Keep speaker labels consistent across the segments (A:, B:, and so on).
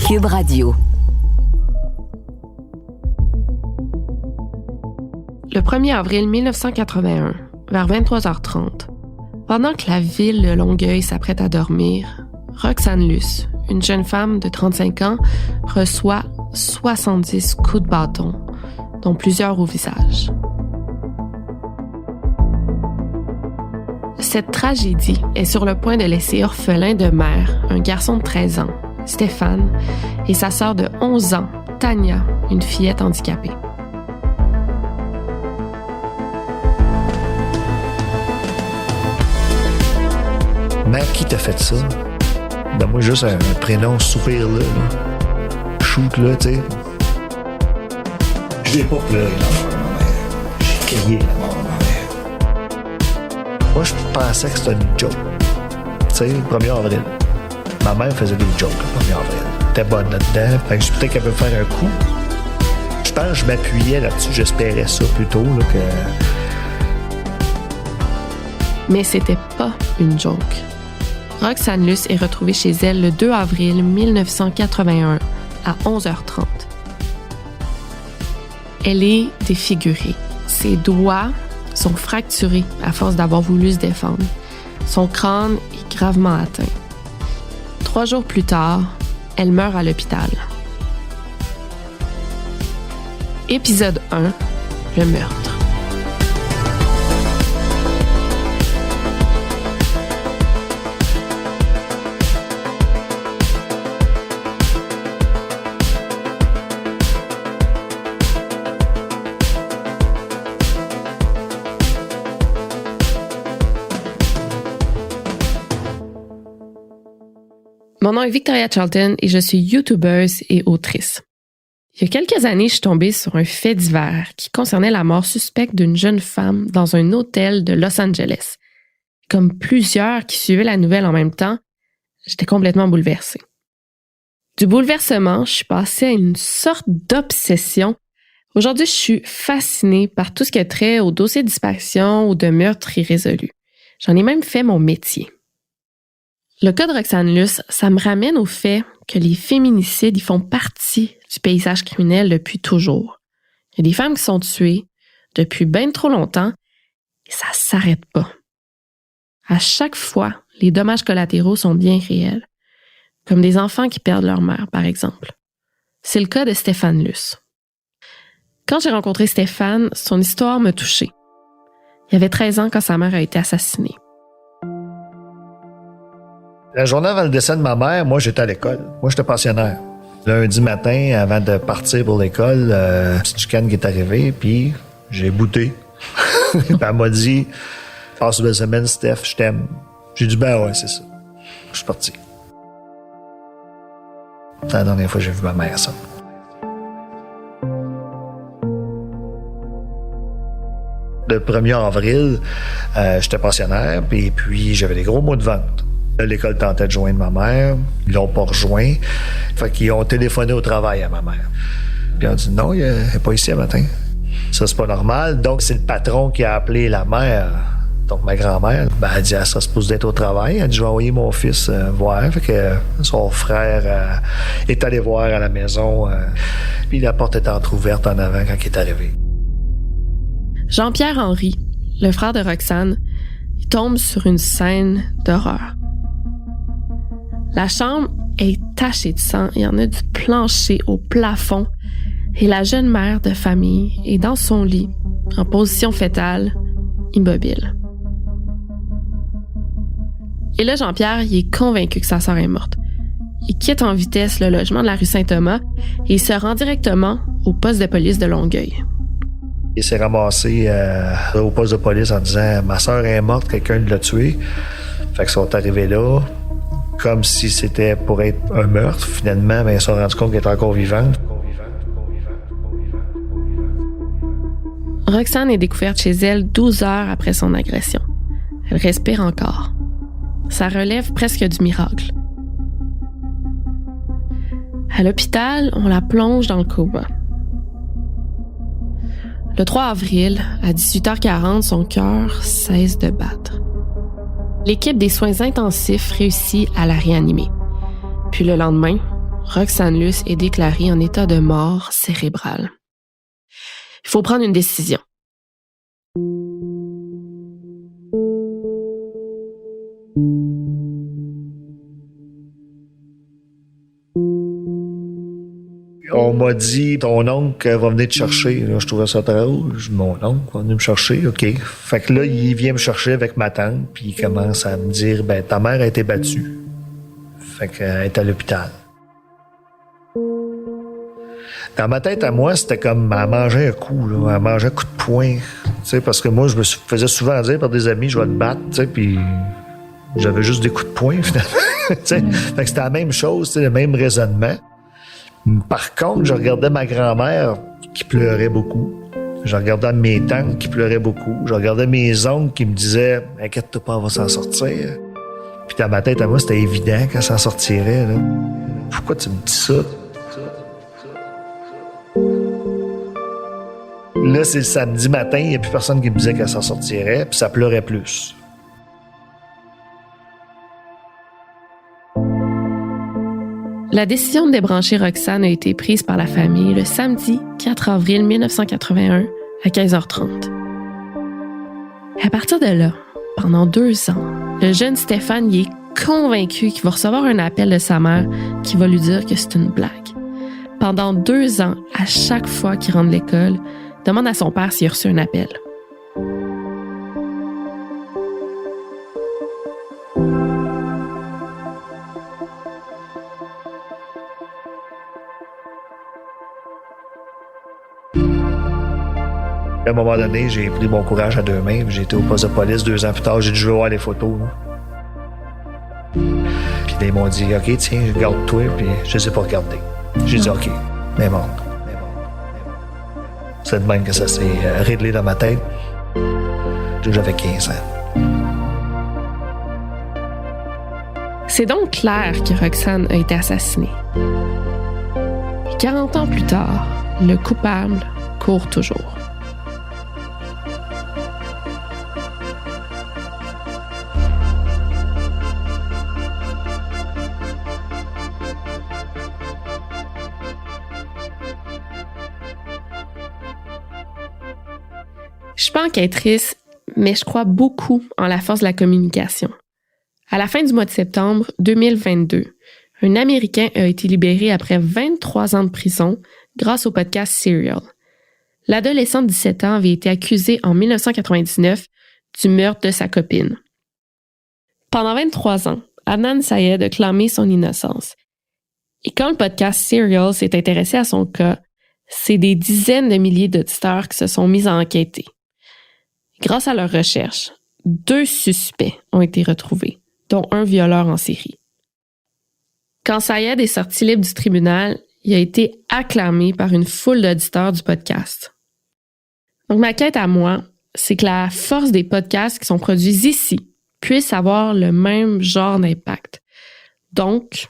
A: Cube Radio.
B: Le 1er avril 1981, vers 23h30, pendant que la ville de Longueuil s'apprête à dormir, Roxane Luce, une jeune femme de 35 ans, reçoit 70 coups de bâton, dont plusieurs au visage. Cette tragédie est sur le point de laisser orphelin de mère un garçon de 13 ans, Stéphane, et sa sœur de 11 ans, Tania, une fillette handicapée.
C: Mère, qui t'a fait ça? Donne-moi juste un prénom soupir là. Shoot là, tu sais. Je l'ai pas pleuré la mort de ma mère. J'ai crié la mort de ma mère. Moi, je pensais que c'était une joke. Tu sais, le 1er avril. Ma mère faisait des jokes le 1er avril. Elle était bonne là-dedans. Fait que je peut-être qu'elle veut faire un coup. Je pense que je m'appuyais là-dessus. J'espérais ça plutôt là, que...
B: Mais c'était pas une joke. Roxane Luce est retrouvée chez elle le 2 avril 1981 à 11h30. Elle est défigurée. Ses doigts sont fracturés à force d'avoir voulu se défendre. Son crâne est gravement atteint. 3 jours plus tard, elle meurt à l'hôpital. Épisode 1, le meurtre. Mon nom est Victoria Charlton et je suis YouTubeuse et autrice. Il y a quelques années, je suis tombée sur un fait divers qui concernait la mort suspecte d'une jeune femme dans un hôtel de Los Angeles. Comme plusieurs qui suivaient la nouvelle en même temps, j'étais complètement bouleversée. Du bouleversement, je suis passée à une sorte d'obsession. Aujourd'hui, je suis fascinée par tout ce qui a trait aux dossiers de disparition ou de meurtres irrésolus. J'en ai même fait mon métier. Le cas de Roxane Luce, ça me ramène au fait que les féminicides y font partie du paysage criminel depuis toujours. Il y a des femmes qui sont tuées depuis bien trop longtemps et ça s'arrête pas. À chaque fois, les dommages collatéraux sont bien réels, comme des enfants qui perdent leur mère, par exemple. C'est le cas de Stéphane Luce. Quand j'ai rencontré Stéphane, son histoire m'a touchée. Il avait 13 ans quand sa mère a été assassinée.
C: La journée avant le décès de ma mère, moi, j'étais à l'école. Moi, j'étais pensionnaire. Lundi matin, avant de partir pour l'école, petite chicane qui est arrivée, puis j'ai bouté. Elle m'a dit « Passe une belle semaine, Steph, je t'aime. » J'ai dit « Ben ouais, c'est ça. » Je suis parti. C'est la dernière fois que j'ai vu ma mère, ça. Le 1er avril, j'étais pensionnaire, puis j'avais des gros mots de vente. L'école tentait de joindre ma mère. Ils l'ont pas rejoint. Fait qu'ils ont téléphoné au travail à ma mère. Puis ils ont dit non, il n'est pas ici ce matin. Ça, c'est pas normal. Donc, c'est le patron qui a appelé la mère, donc ma grand-mère. Ben, elle dit, ça se pose d'être au travail. Elle dit, je vais envoyer mon fils voir. Fait que son frère est allé voir à la maison. Puis la porte était entrouverte en avant quand il est arrivé.
B: Jean-Pierre Henry, le frère de Roxane, il tombe sur une scène d'horreur. La chambre est tachée de sang, il y en a du plancher au plafond et la jeune mère de famille est dans son lit, en position fétale, immobile. Et là, Jean-Pierre, il est convaincu que sa sœur est morte. Il quitte en vitesse le logement de la rue Saint-Thomas et il se rend directement au poste de police de Longueuil.
C: Il s'est ramassé au poste de police en disant « Ma sœur est morte, quelqu'un l'a tuée. » Fait qu'ils sont arrivés là, comme si c'était pour être un meurtre. Finalement, ben, ils se sont rendus compte qu'elle était encore vivante.
B: Roxane est découverte chez elle 12 heures après son agression. Elle respire encore. Ça relève presque du miracle. À l'hôpital, on la plonge dans le coma. Le 3 avril, à 18h40, son cœur cesse de battre. L'équipe des soins intensifs réussit à la réanimer. Puis le lendemain, Roxane Luce est déclarée en état de mort cérébrale. Il faut prendre une décision.
C: On m'a dit, ton oncle va venir te chercher. Là, je trouvais ça très drôle. Mon oncle va venir me chercher, OK. Fait que là, il vient me chercher avec ma tante, puis il commence à me dire, ta mère a été battue. Fait qu'elle est à l'hôpital. Dans ma tête à moi, c'était comme, elle mangeait un coup, là. Elle mangeait un coup de poing. Tu sais, parce que moi, je me faisais souvent dire par des amis, je vais te battre, tu sais, puis j'avais juste des coups de poing, finalement. Tu sais, fait que c'était la même chose, tu sais, le même raisonnement. Par contre, je regardais ma grand-mère qui pleurait beaucoup. Je regardais mes tantes qui pleuraient beaucoup. Je regardais mes oncles qui me disaient « Inquiète-toi pas, on va s'en sortir. » Puis dans ma tête à moi, c'était évident qu'elle s'en sortirait. Là. Pourquoi tu me dis ça? Là, c'est le samedi matin, il n'y a plus personne qui me disait qu'elle s'en sortirait, puis ça pleurait plus.
B: La décision de débrancher Roxane a été prise par la famille le samedi 4 avril 1981 à 15h30. À partir de là, pendant 2 ans, le jeune Stéphane y est convaincu qu'il va recevoir un appel de sa mère qui va lui dire que c'est une blague. Pendant 2 ans, à chaque fois qu'il rentre de l'école, il demande à son père s'il a reçu un appel.
C: À un moment donné, j'ai pris mon courage à 2 mains. J'ai été au poste de police 2 ans plus tard. J'ai dû voir les photos. Là. Puis ils m'ont dit, OK, tiens, regarde-toi. Puis je les ai pas regardés. J'ai dit, OK, mais bon. C'est de même que ça s'est réglé dans ma tête. J'avais 15 ans.
B: C'est donc clair que Roxane a été assassinée. Et 40 ans plus tard, le coupable court toujours. Je suis pas enquêtrice, mais je crois beaucoup en la force de la communication. À la fin du mois de septembre 2022, un Américain a été libéré après 23 ans de prison grâce au podcast Serial. L'adolescent de 17 ans avait été accusé en 1999 du meurtre de sa copine. Pendant 23 ans, Adnan Syed a clamé son innocence. Et quand le podcast Serial s'est intéressé à son cas, c'est des dizaines de milliers d'auditeurs qui se sont mis à enquêter. Grâce à leurs recherches, 2 suspects ont été retrouvés, dont un violeur en série. Quand Syed est sorti libre du tribunal, il a été acclamé par une foule d'auditeurs du podcast. Donc ma quête à moi, c'est que la force des podcasts qui sont produits ici puisse avoir le même genre d'impact. Donc,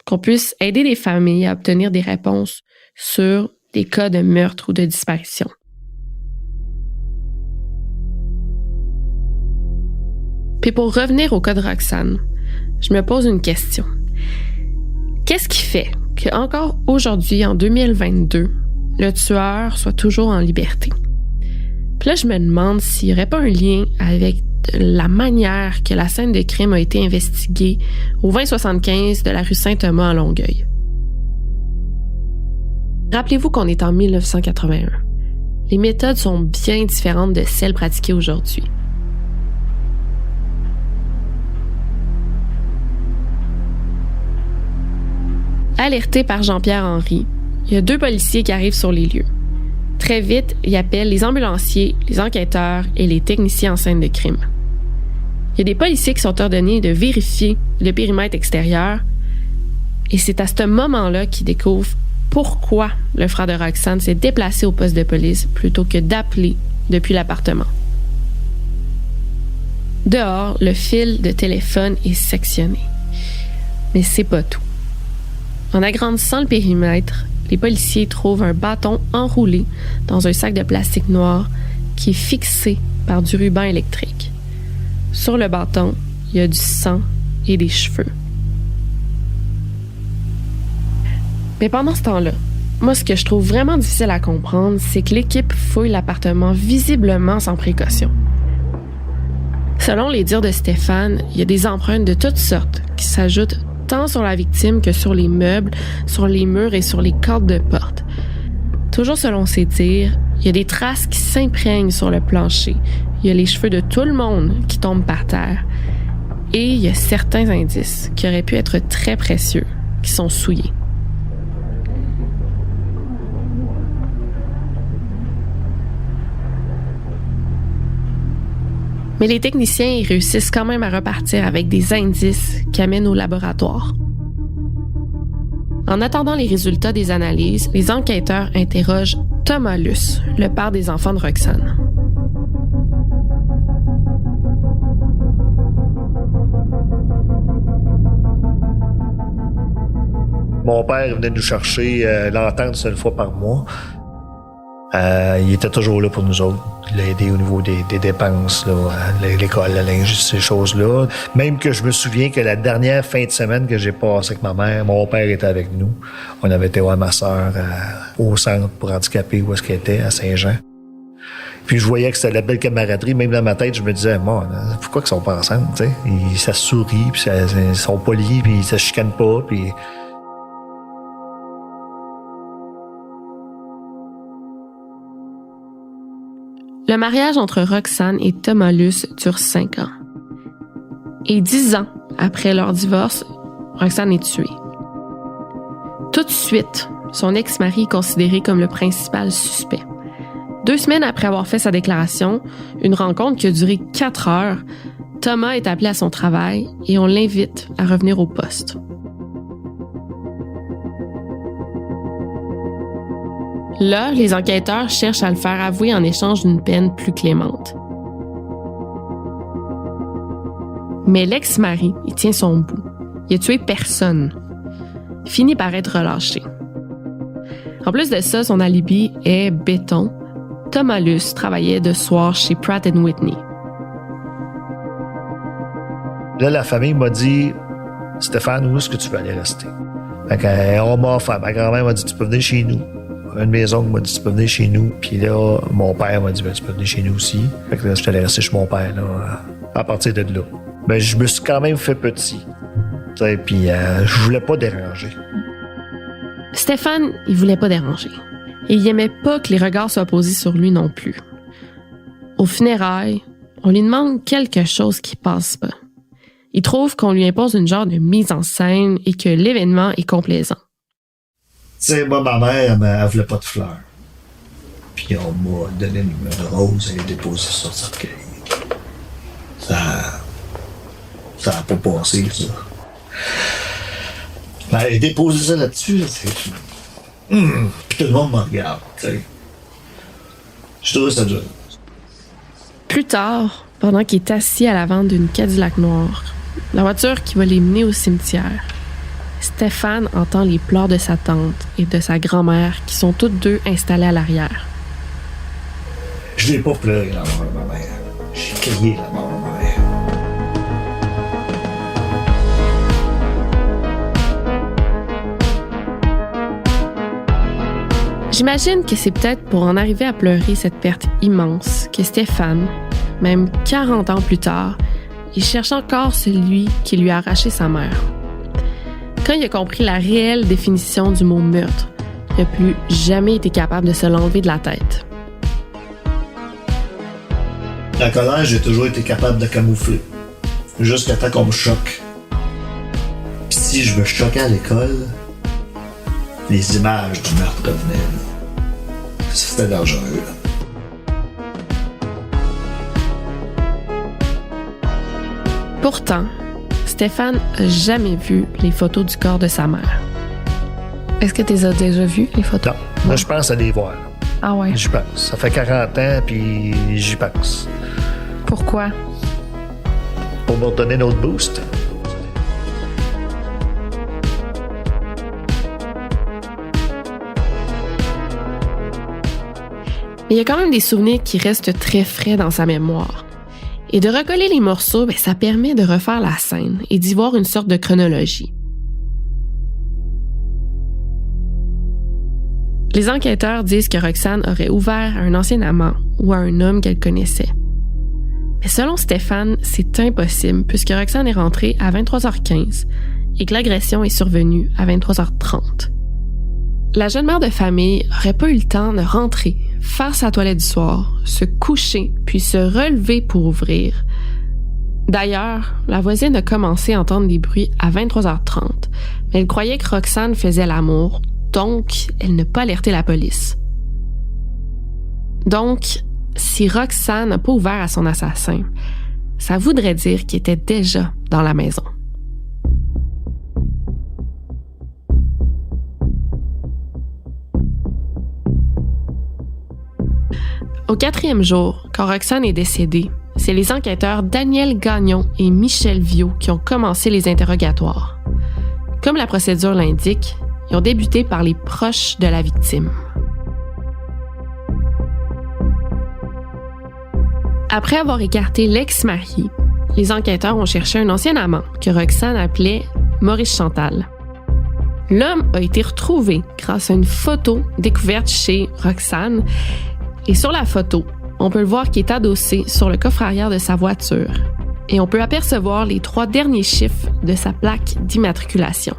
B: qu'on puisse aider les familles à obtenir des réponses sur des cas de meurtre ou de disparition. Puis pour revenir au cas de Roxane, je me pose une question. Qu'est-ce qui fait qu'encore aujourd'hui, en 2022, le tueur soit toujours en liberté? Puis là, je me demande s'il n'y aurait pas un lien avec la manière que la scène de crime a été investiguée au 2075 de la rue Saint-Thomas à Longueuil. Rappelez-vous qu'on est en 1981. Les méthodes sont bien différentes de celles pratiquées aujourd'hui. Alerté par Jean-Pierre Henry, il y a 2 policiers qui arrivent sur les lieux. Très vite, ils appellent les ambulanciers, les enquêteurs et les techniciens en scène de crime. Il y a des policiers qui sont ordonnés de vérifier le périmètre extérieur et c'est à ce moment-là qu'ils découvrent pourquoi le frère de Roxane s'est déplacé au poste de police plutôt que d'appeler depuis l'appartement. Dehors, le fil de téléphone est sectionné. Mais c'est pas tout. En agrandissant le périmètre, les policiers trouvent un bâton enroulé dans un sac de plastique noir qui est fixé par du ruban électrique. Sur le bâton, il y a du sang et des cheveux. Mais pendant ce temps-là, moi, ce que je trouve vraiment difficile à comprendre, c'est que l'équipe fouille l'appartement visiblement sans précaution. Selon les dires de Stéphane, il y a des empreintes de toutes sortes qui s'ajoutent tant sur la victime que sur les meubles, sur les murs et sur les cordes de porte. Toujours selon ses dires, il y a des traces qui s'imprègnent sur le plancher. Il y a les cheveux de tout le monde qui tombent par terre. Et il y a certains indices qui auraient pu être très précieux, qui sont souillés. Mais les techniciens y réussissent quand même à repartir avec des indices qui amènent au laboratoire. En attendant les résultats des analyses, les enquêteurs interrogent Thomas Luce, le père des enfants de Roxane.
C: Mon père venait nous chercher l'entente une seule fois par mois. Il était toujours là pour nous autres. Il a aidé au niveau des dépenses, là, l'école, la linge, ces choses-là. Même que je me souviens que la dernière fin de semaine que j'ai passée avec ma mère, mon père était avec nous. On avait été voir ma sœur au centre pour handicapés où est-ce qu'elle était, à Saint-Jean. Puis je voyais que c'était la belle camaraderie. Même dans ma tête, je me disais, bon, pourquoi qu'ils sont pas ensemble, tu sais? Ça se sourit, puis ils sont polis, puis ils se chicanent pas, puis...
B: Le mariage entre Roxane et Thomas Luce dure 5 ans. Et 10 ans après leur divorce, Roxane est tuée. Tout de suite, son ex-mari est considéré comme le principal suspect. 2 semaines après avoir fait sa déclaration, une rencontre qui a duré 4 heures, Thomas est appelé à son travail et on l'invite à revenir au poste. Là, les enquêteurs cherchent à le faire avouer en échange d'une peine plus clémente. Mais l'ex-mari, il tient son bout. Il a tué personne. Il finit par être relâché. En plus de ça, son alibi est béton. Thomas Luce travaillait de soir chez Pratt & Whitney.
C: Là, la famille m'a dit, Stéphane, où est-ce que tu veux aller rester? Fait qu'on m'a offert. Ma grand-mère m'a dit, tu peux venir chez nous. Un de mes oncles m'a dit, tu peux venir chez nous. Puis là, mon père m'a dit, ben, tu peux venir chez nous aussi. Fait que là, je suis allé rester chez mon père, là, à partir de là. Ben, je me suis quand même fait petit. Puis je voulais pas déranger.
B: Stéphane, il voulait pas déranger. Et il aimait pas que les regards soient posés sur lui non plus. Aux funérailles, on lui demande quelque chose qui passe pas. Il trouve qu'on lui impose une genre de mise en scène et que l'événement est complaisant.
C: Tu sais, moi, ma mère, elle voulait pas de fleurs. Puis on m'a donné une rose et déposé sur le cercueil. Ça a pas passé, ça. Ben, déposer ça là-dessus, là, c'est... Puis tout le monde me regarde, tu sais. Je trouve ça dur.
B: Plus tard, pendant qu'il est assis à l'avant d'une Cadillac noire, la voiture qui va les mener au cimetière, Stéphane entend les pleurs de sa tante et de sa grand-mère qui sont toutes deux installées à l'arrière.
C: Je n'ai pas pleuré la mort de ma mère. J'ai crié la mort de ma mère.
B: J'imagine que c'est peut-être pour en arriver à pleurer cette perte immense que Stéphane, même 40 ans plus tard, il cherche encore celui qui lui a arraché sa mère. Quand il a compris la réelle définition du mot meurtre, il n'a plus jamais été capable de se l'enlever de la tête.
C: La colère, j'ai toujours été capable de camoufler. Jusqu'à temps qu'on me choque. Puis si je me choquais à l'école, les images du meurtre revenaient. C'était dangereux, là.
B: Pourtant, Stéphane n'a jamais vu les photos du corps de sa mère. Est-ce que tu les as déjà vues, les photos?
C: Non, moi je pense à les voir.
B: Ah ouais?
C: J'y pense. Ça fait 40 ans, puis j'y pense.
B: Pourquoi?
C: Pour me redonner notre boost.
B: Mais il y a quand même des souvenirs qui restent très frais dans sa mémoire. Et de recoller les morceaux, ça permet de refaire la scène et d'y voir une sorte de chronologie. Les enquêteurs disent que Roxane aurait ouvert à un ancien amant ou à un homme qu'elle connaissait. Mais selon Stéphane, c'est impossible puisque Roxane est rentrée à 23h15 et que l'agression est survenue à 23h30. La jeune mère de famille n'aurait pas eu le temps de rentrer, faire sa toilette du soir, se coucher puis se relever pour ouvrir. D'ailleurs, la voisine a commencé à entendre des bruits à 23h30, mais elle croyait que Roxane faisait l'amour, donc elle n'a pas alerté la police. Donc, si Roxane n'a pas ouvert à son assassin, ça voudrait dire qu'il était déjà dans la maison. Au 4e jour, quand Roxane est décédée, c'est les enquêteurs Daniel Gagnon et Michel Viau qui ont commencé les interrogatoires. Comme la procédure l'indique, ils ont débuté par les proches de la victime. Après avoir écarté l'ex-marié, les enquêteurs ont cherché un ancien amant que Roxane appelait Maurice Chantal. L'homme a été retrouvé grâce à une photo découverte chez Roxane. Et sur la photo, on peut le voir qui est adossé sur le coffre arrière de sa voiture. Et on peut apercevoir les 3 derniers chiffres de sa plaque d'immatriculation.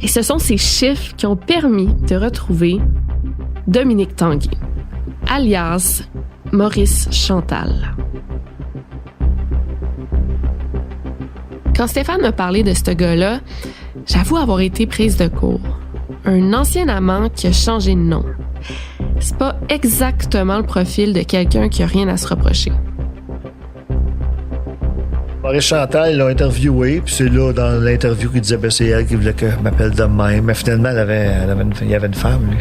B: Et ce sont ces chiffres qui ont permis de retrouver Dominique Tanguay, alias Maurice Chantal. Quand Stéphane m'a parlé de ce gars-là, j'avoue avoir été prise de court. Un ancien amant qui a changé de nom. C'est pas exactement le profil de quelqu'un qui a rien à se reprocher.
C: Maurice Chantal, ils l'ont interviewé, puis c'est là, dans l'interview, qu'il disait c'est elle qui voulait que je m'appelle de même. Mais finalement, il y avait une femme, lui.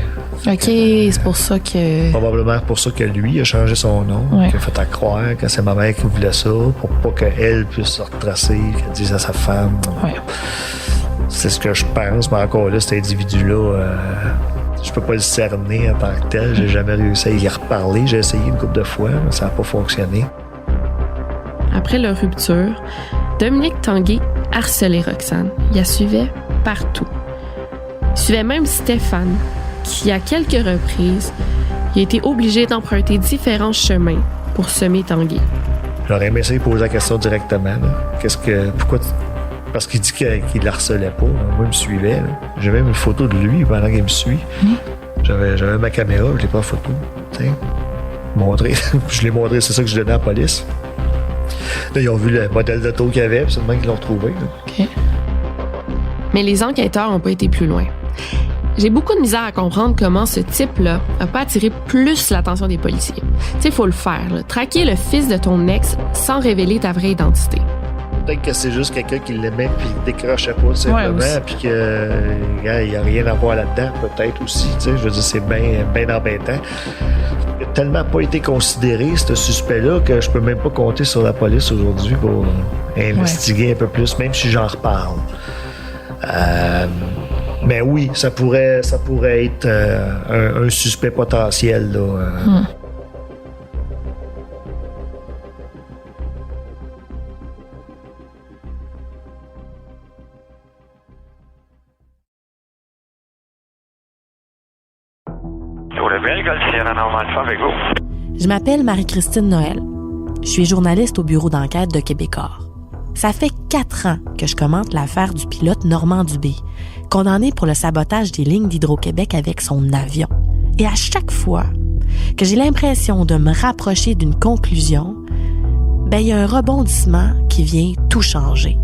A: OK, c'est pour ça que...
C: Probablement pour ça que lui a changé son nom, qu'il a fait à croire que c'est ma mère qui voulait ça, pour pas qu'elle puisse se retracer, qu'elle dise à sa femme.
A: Ouais.
C: C'est ce que je pense, mais encore là, cet individu-là, je peux pas le cerner en tant que tel. J'ai jamais réussi à y reparler. J'ai essayé une couple de fois, mais ça n'a pas fonctionné.
B: Après leur rupture, Dominique Tanguay harcelait Roxane. Il la suivait partout. Il suivait même Stéphane, qui, à quelques reprises, il a été obligé d'emprunter différents chemins pour semer Tanguay.
C: J'aurais aimé essayer de poser la question directement. Là. Pourquoi Parce qu'il dit qu'il la harcelait pas. Moi, il me suivait. Là. J'ai même une photo de lui pendant qu'il me suit. J'avais ma caméra, je l'ai pas en photo. Montré. Je l'ai montré, c'est ça que je donnais à la police. Là, ils ont vu le modèle d'auto qu'il y avait, puis c'est le même qu'ils l'ont retrouvé.
B: OK. Mais les enquêteurs n'ont pas été plus loin. J'ai beaucoup de misère à comprendre comment ce type-là n'a pas attiré plus l'attention des policiers. Tu sais, il faut le faire. Là. Traquer le fils de ton ex sans révéler ta vraie identité.
C: Peut-être que c'est juste quelqu'un qui l'aimait puis qui décrochait pas simplement, puis qu'il n'y a rien à voir là-dedans, peut-être aussi. Je veux dire, c'est bien embêtant. Il n'a tellement pas été considéré, ce suspect-là, que je peux même pas compter sur la police aujourd'hui pour investiguer un peu plus, même si j'en reparle. Mais oui, ça pourrait être un suspect potentiel, là.
A: Je m'appelle Marie-Christine Noël. Je suis journaliste au bureau d'enquête de Québecor. Ça fait 4 ans que je commente l'affaire du pilote Normand Dubé, condamné pour le sabotage des lignes d'Hydro-Québec avec son avion. Et à chaque fois que j'ai l'impression de me rapprocher d'une conclusion, il y a un rebondissement qui vient tout changer.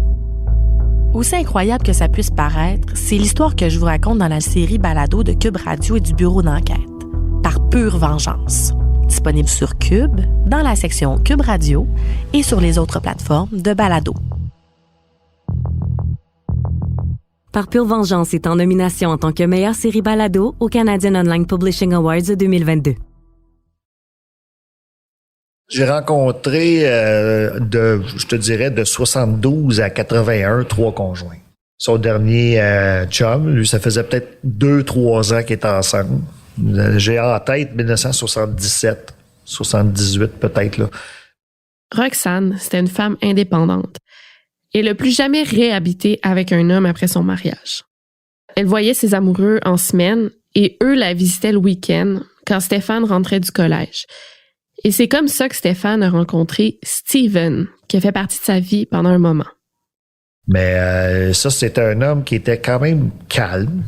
A: Aussi incroyable que ça puisse paraître, c'est l'histoire que je vous raconte dans la série Balado de Cube Radio et du bureau d'enquête, Par pure vengeance. Disponible sur Cube, dans la section Cube Radio et sur les autres plateformes de balado.
D: Par pure vengeance est en nomination en tant que meilleure série balado au Canadian Online Publishing Awards 2022.
C: J'ai rencontré, je te dirais, de 72 à 81, 3 conjoints. Son dernier chum, lui, ça faisait peut-être 2-3 ans qu'ils étaient ensemble. J'ai en tête 1977, 78 peut-être, là.
B: Roxane, c'était une femme indépendante. Elle n'a plus jamais réhabité avec un homme après son mariage. Elle voyait ses amoureux en semaine et eux la visitaient le week-end quand Stéphane rentrait du collège. Et c'est comme ça que Stéphane a rencontré Steven, qui a fait partie de sa vie pendant un moment.
C: Mais ça, c'était un homme qui était quand même calme.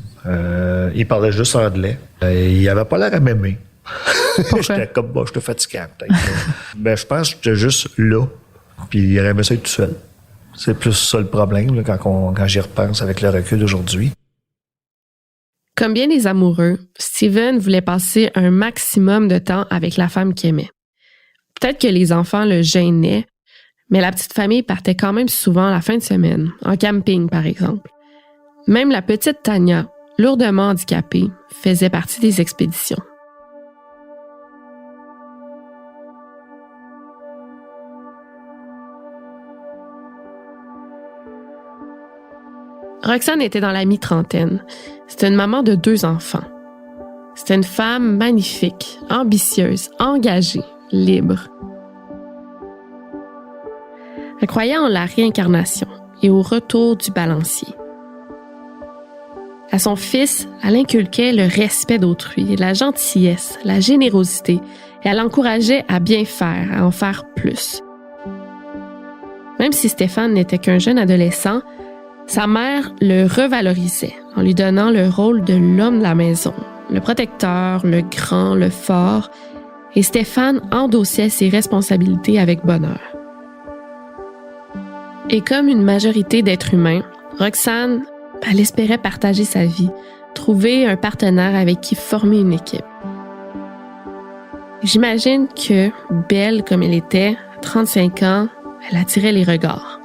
C: Il parlait juste anglais. Il avait pas l'air à m'aimer. J'étais comme, bon, j'étais fatigué peut-être. Mais je pense que j'étais juste là. Puis il aurait aimé ça être tout seul. C'est plus ça le problème là, quand j'y repense avec le recul d'aujourd'hui.
B: Comme bien des amoureux, Steven voulait passer un maximum de temps avec la femme qu'il aimait. Peut-être que les enfants le gênaient, mais la petite famille partait quand même souvent la fin de semaine, en camping par exemple. Même la petite Tania, lourdement handicapée, faisait partie des expéditions. Roxane était dans la mi-trentaine. C'était une maman de 2 enfants. C'était une femme magnifique, ambitieuse, engagée, libre. Elle croyait en la réincarnation et au retour du balancier. À son fils, elle inculquait le respect d'autrui, la gentillesse, la générosité et elle l'encourageait à bien faire, à en faire plus. Même si Stéphane n'était qu'un jeune adolescent, sa mère le revalorisait en lui donnant le rôle de l'homme de la maison, le protecteur, le grand, le fort, et Stéphane endossait ses responsabilités avec bonheur. Et comme une majorité d'êtres humains, Roxane, elle espérait partager sa vie, trouver un partenaire avec qui former une équipe. J'imagine que, belle comme elle était, à 35 ans, elle attirait les regards.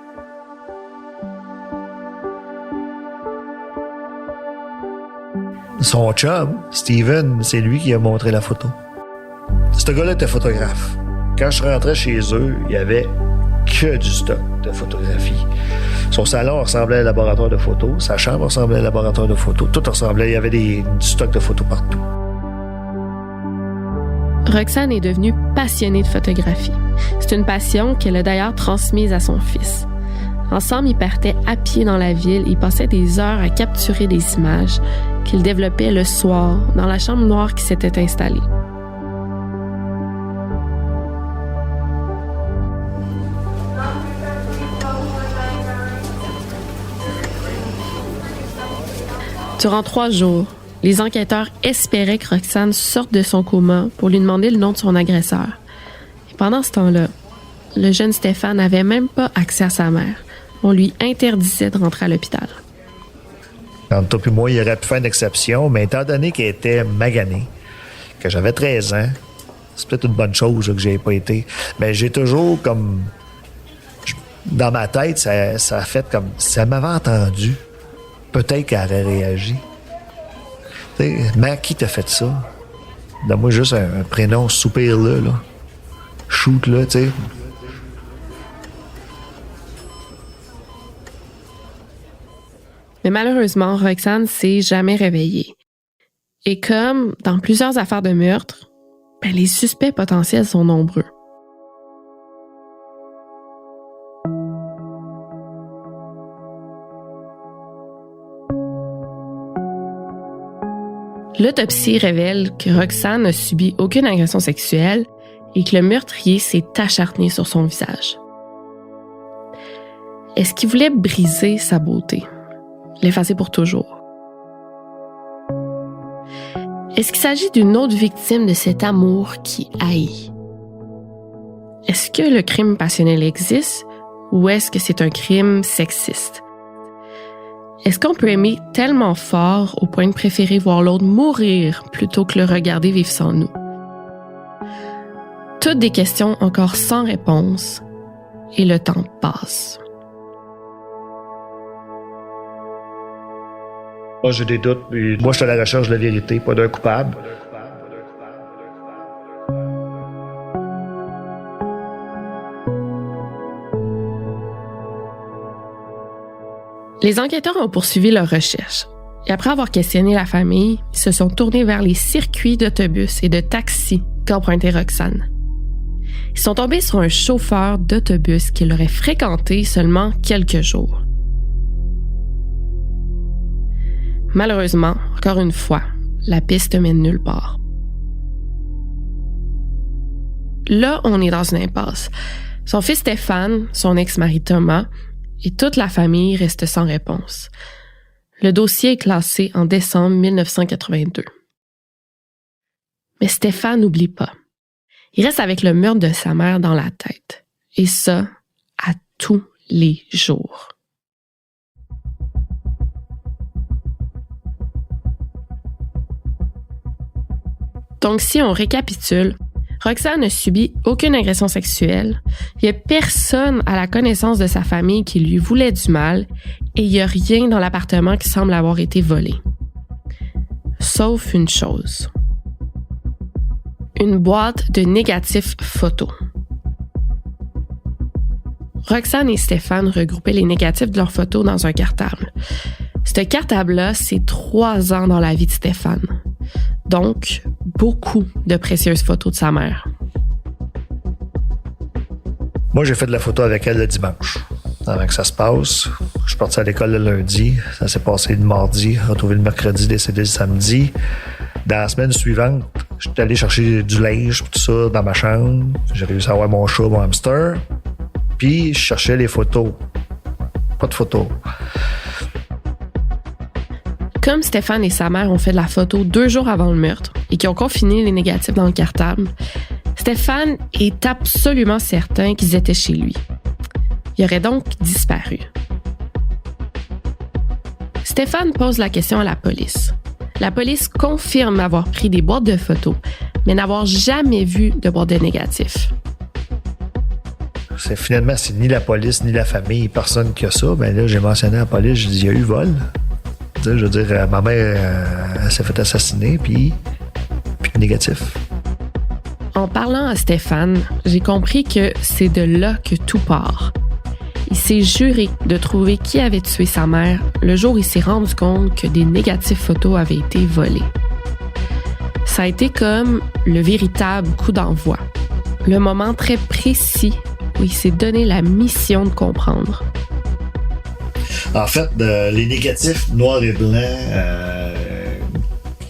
C: Son chum, Steven, c'est lui qui a montré la photo. Ce gars-là était photographe. Quand je rentrais chez eux, il y avait que du stock de photographie. Son salon ressemblait à un laboratoire de photos, sa chambre ressemblait à un laboratoire de photos, tout ressemblait, il y avait du stock de photos partout.
B: Roxane est devenue passionnée de photographie. C'est une passion qu'elle a d'ailleurs transmise à son fils. Ensemble, ils partaient à pied dans la ville, ils passaient des heures à capturer des images qu'ils développaient le soir dans la chambre noire qui s'était installée. Durant 3 jours, les enquêteurs espéraient que Roxane sorte de son coma pour lui demander le nom de son agresseur. Et pendant ce temps-là, le jeune Stéphane n'avait même pas accès à sa mère. On lui interdisait de rentrer à l'hôpital.
C: Entre toi et moi, il aurait pu faire une exception, mais étant donné qu'elle était maganée, que j'avais 13 ans, c'est peut-être une bonne chose là, que j'ai pas été. Mais j'ai toujours comme... Dans ma tête, ça a fait comme... Si elle m'avait entendu, peut-être qu'elle aurait réagi. Tu sais, mais qui t'a fait ça? Donne-moi juste un prénom, soupir-le, là. Shoot-le, tu sais.
B: Mais malheureusement, Roxane s'est jamais réveillée. Et comme dans plusieurs affaires de meurtre, les suspects potentiels sont nombreux. L'autopsie révèle que Roxane n'a subi aucune agression sexuelle et que le meurtrier s'est acharné sur son visage. Est-ce qu'il voulait briser sa beauté? L'effacer pour toujours? Est-ce qu'il s'agit d'une autre victime de cet amour qui haït? Est-ce que le crime passionnel existe ou est-ce que c'est un crime sexiste? Est-ce qu'on peut aimer tellement fort au point de préférer voir l'autre mourir plutôt que le regarder vivre sans nous? Toutes des questions encore sans réponse et le temps passe.
C: Moi, j'ai des doutes. Moi, je suis à la recherche de la vérité, pas d'un coupable.
B: Les enquêteurs ont poursuivi leurs recherches. Et après avoir questionné la famille, ils se sont tournés vers les circuits d'autobus et de taxis qu'empruntait Roxane. Ils sont tombés sur un chauffeur d'autobus qui l'aurait fréquenté seulement quelques jours. Malheureusement, encore une fois, la piste mène nulle part. Là, on est dans une impasse. Son fils Stéphane, son ex-mari Thomas et toute la famille restent sans réponse. Le dossier est classé en décembre 1982. Mais Stéphane n'oublie pas. Il reste avec le meurtre de sa mère dans la tête. Et ça, à tous les jours. Donc, si on récapitule, Roxane n'a subi aucune agression sexuelle, il n'y a personne à la connaissance de sa famille qui lui voulait du mal et il n'y a rien dans l'appartement qui semble avoir été volé. Sauf une chose. Une boîte de négatifs photos. Roxane et Stéphane regroupaient les négatifs de leurs photos dans un cartable. Ce cartable-là, c'est 3 ans dans la vie de Stéphane. Donc, beaucoup de précieuses photos de sa mère.
C: Moi, j'ai fait de la photo avec elle le dimanche, avant que ça se passe. Je suis parti à l'école le lundi. Ça s'est passé le mardi, retrouvé le mercredi, décédé le samedi. Dans la semaine suivante, je suis allé chercher du linge, tout ça, dans ma chambre. J'ai réussi à avoir mon chat, mon hamster. Puis, je cherchais les photos. Pas de photos.
B: Comme Stéphane et sa mère ont fait de la photo 2 jours avant le meurtre et qui ont confiné les négatifs dans le cartable, Stéphane est absolument certain qu'ils étaient chez lui. Il aurait donc disparu. Stéphane pose la question à la police. La police confirme avoir pris des boîtes de photos, mais n'avoir jamais vu de boîte de négatifs.
C: Finalement, c'est ni la police, ni la famille, personne qui a ça. Ben là, j'ai mentionné à la police, j'ai dit, il y a eu vol. Je veux dire, ma mère elle s'est fait assassiner, puis négatif.
B: En parlant à Stéphane, j'ai compris que c'est de là que tout part. Il s'est juré de trouver qui avait tué sa mère le jour où il s'est rendu compte que des négatifs photos avaient été volés. Ça a été comme le véritable coup d'envoi, le moment très précis où il s'est donné la mission de comprendre.
C: En fait, les négatifs noirs et blancs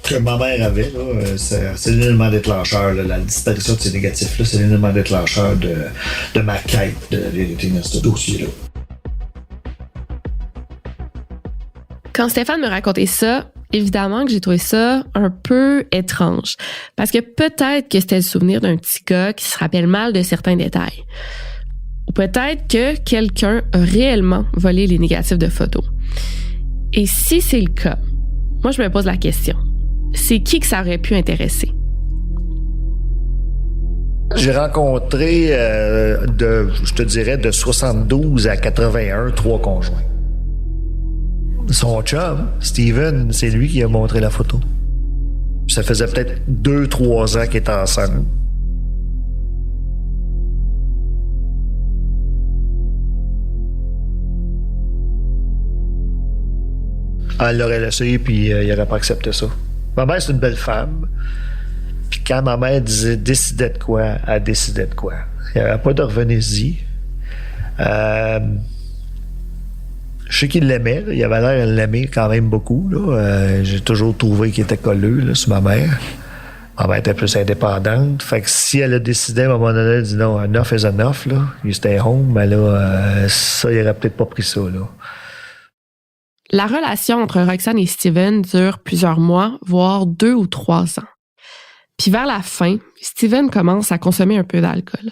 C: que ma mère avait, là, c'est l'élément déclencheur. Là, la disparition de ces négatifs-là, c'est l'élément déclencheur de ma quête de la vérité dans ce dossier-là.
B: Quand Stéphane me racontait ça, évidemment que j'ai trouvé ça un peu étrange. Parce que peut-être que c'était le souvenir d'un petit gars qui se rappelle mal de certains détails. Ou peut-être que quelqu'un a réellement volé les négatifs de photos. Et si c'est le cas, moi je me pose la question. C'est qui que ça aurait pu intéresser?
C: J'ai rencontré, je te dirais, de 72 à 81, 3 conjoints. Son chum, Steven, c'est lui qui a montré la photo. Ça faisait peut-être 2-3 ans qu'ils étaient ensemble. Elle l'aurait laissé, puis il n'aurait pas accepté ça. Ma mère, c'est une belle femme. Puis quand ma mère disait « décidait de quoi », elle décidait de quoi. Il n'y avait pas de revenez-y. Je sais qu'il l'aimait. Il avait l'air de l'aimer quand même beaucoup. Là. J'ai toujours trouvé qu'il était colleux là, sur ma mère. Ma mère était plus indépendante. Fait que si elle a décidé, à un moment donné, elle dit non, enough is enough, là. Il stay home, mais là, ça, il aurait peut-être pas pris ça, là.
B: La relation entre Roxane et Steven dure plusieurs mois, voire 2 ou 3 ans. Puis vers la fin, Steven commence à consommer un peu d'alcool.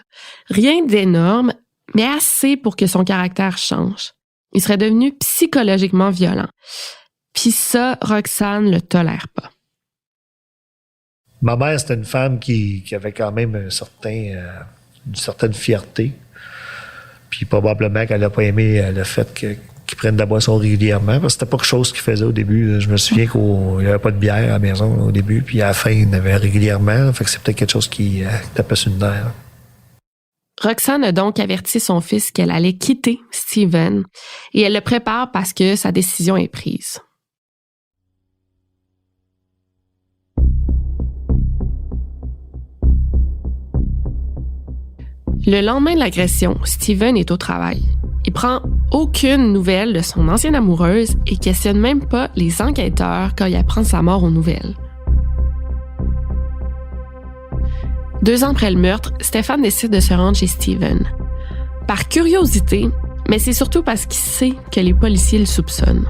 B: Rien d'énorme, mais assez pour que son caractère change. Il serait devenu psychologiquement violent. Puis ça, Roxane le tolère pas.
C: Ma mère, c'était une femme qui avait quand même une certaine fierté. Puis probablement qu'elle n'a pas aimé le fait qu'ils prennent de la boisson régulièrement, parce que c'était pas quelque chose qu'ils faisaient au début. Je me souviens qu'il n'y avait pas de bière à la maison au début, puis à la fin, il y en avait régulièrement. Fait que c'est peut-être quelque chose qui tapait sur le nerf.
B: Roxane a donc averti son fils qu'elle allait quitter Steven et elle le prépare parce que sa décision est prise. Le lendemain de l'agression, Steven est au travail. Il prend aucune nouvelle de son ancienne amoureuse et questionne même pas les enquêteurs quand il apprend sa mort aux nouvelles. 2 ans après le meurtre, Stéphane décide de se rendre chez Steven. Par curiosité, mais c'est surtout parce qu'il sait que les policiers le soupçonnent.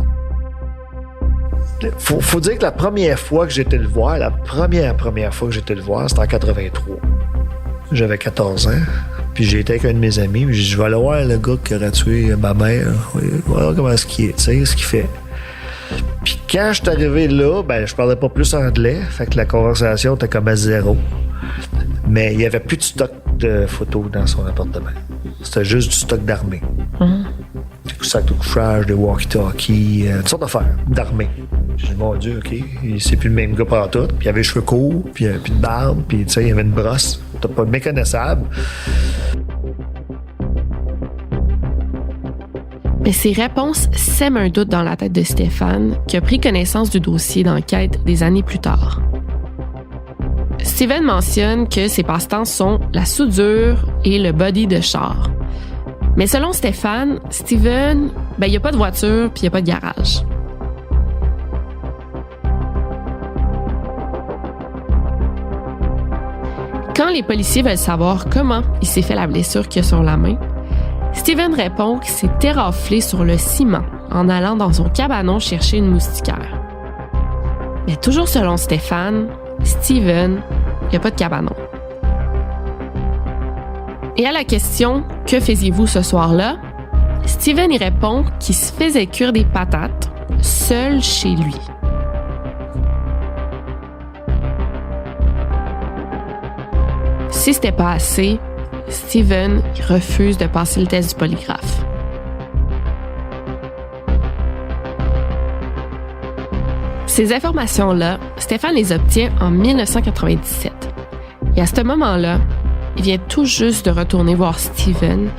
C: Faut dire que la première fois que j'étais le voir, c'était en 83. J'avais 14 ans. Puis j'ai été avec un de mes amis. Puis j'ai dit, je vais aller voir le gars qui aurait tué ma mère. Voilà comment est-ce qu'il est, tu sais, ce qu'il fait. Puis quand je suis arrivé là, je parlais pas plus anglais. Fait que la conversation était comme à 0. Mais il y avait plus de stock de photos dans son appartement. C'était juste du stock d'armée. Des sacs de couchage, des walkie-talkies, toutes sortes d'affaires d'armée. J'ai dit, mon Dieu, OK, c'est plus le même gars partout. Puis il avait les cheveux courts, puis de barbe, puis tu sais, il y avait une brosse. T'as pas méconnaissable.
B: Mais ces réponses sèment un doute dans la tête de Stéphane, qui a pris connaissance du dossier d'enquête des années plus tard. Steven mentionne que ses passe-temps sont la soudure et le body de char. Mais selon Stéphane, Steven, il n'y a pas de voiture puis il n'y a pas de garage. Quand les policiers veulent savoir comment il s'est fait la blessure qu'il a sur la main, Steven répond qu'il s'est éraflé sur le ciment en allant dans son cabanon chercher une moustiquaire. Mais toujours selon Stéphane, Steven, il n'y a pas de cabanon. Et à la question « Que faisiez-vous ce soir-là ?», Steven y répond qu'il se faisait cuire des patates seul chez lui. Si c'était pas assez, Steven refuse de passer le test du polygraphe. Ces informations-là, Stéphane les obtient en 1997. Et à ce moment-là, il vient tout juste de retourner voir Steven,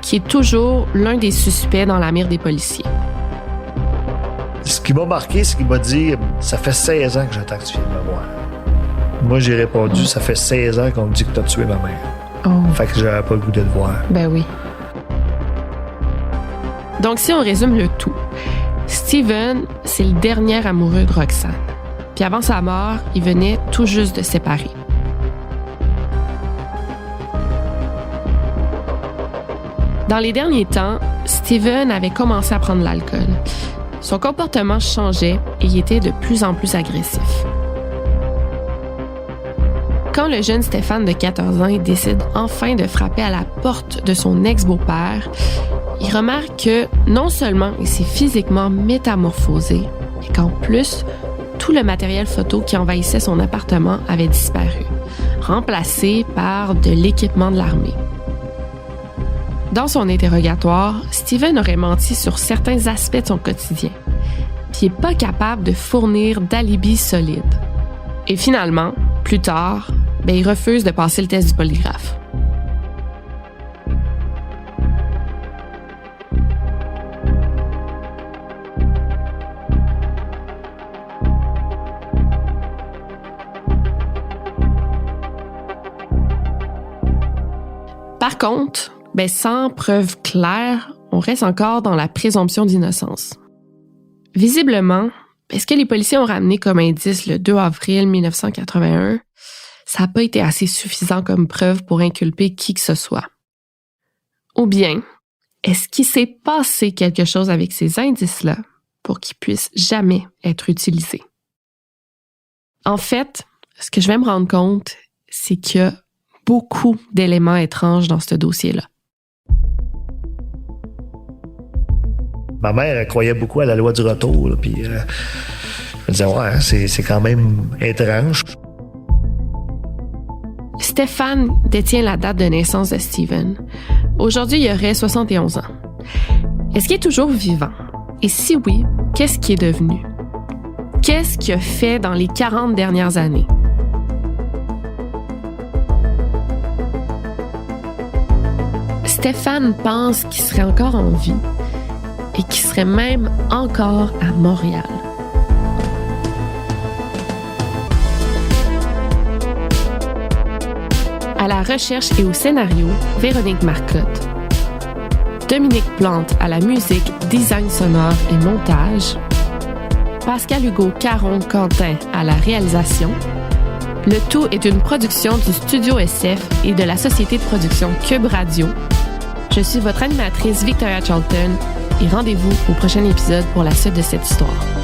B: qui est toujours l'un des suspects dans la mire des policiers.
C: Ce qui m'a marqué, c'est qu'il m'a dit « Ça fait 16 ans que j'attends que tu viennes me voir. » Moi, j'ai répondu « Ça fait 16 ans qu'on me dit que tu as tué ma mère. » Fait que j'avais pas le goût de le voir.
B: Ben oui. Donc, si on résume le tout, Steven, c'est le dernier amoureux de Roxane. Puis avant sa mort, il venait tout juste de se séparer. Dans les derniers temps, Steven avait commencé à prendre l'alcool. Son comportement changeait et il était de plus en plus agressif. Quand le jeune Stéphane de 14 ans décide enfin de frapper à la porte de son ex-beau-père, il remarque que non seulement il s'est physiquement métamorphosé, mais qu'en plus, tout le matériel photo qui envahissait son appartement avait disparu, remplacé par de l'équipement de l'armée. Dans son interrogatoire, Steven aurait menti sur certains aspects de son quotidien, puis il n'est pas capable de fournir d'alibi solide. Et finalement, plus tard, il refuse de passer le test du polygraphe. Par contre, sans preuve claire, on reste encore dans la présomption d'innocence. Visiblement, ce que les policiers ont ramené comme indice le 2 avril 1981, ça n'a pas été assez suffisant comme preuve pour inculper qui que ce soit. Ou bien, est-ce qu'il s'est passé quelque chose avec ces indices-là pour qu'ils puissent jamais être utilisés? En fait, ce que je vais me rendre compte, c'est qu'il y a beaucoup d'éléments étranges dans ce dossier-là.
C: Ma mère, elle croyait beaucoup à la loi du retour, là, puis je me disais, ouais, c'est quand même étrange.
B: Stéphane détient la date de naissance de Steven. Aujourd'hui, il aurait 71 ans. Est-ce qu'il est toujours vivant? Et si oui, qu'est-ce qu'il est devenu? Qu'est-ce qu'il a fait dans les 40 dernières années? Stéphane pense qu'il serait encore en vie et qu'il serait même encore à Montréal. À la recherche et au scénario, Véronique Marcotte. Dominique Plante à la musique, design sonore et montage. Pascal Hugo Caron-Quentin à la réalisation. Le tout est une production du Studio SF et de la société de production Cube Radio. Je suis votre animatrice Victoria Charlton et rendez-vous au prochain épisode pour la suite de cette histoire.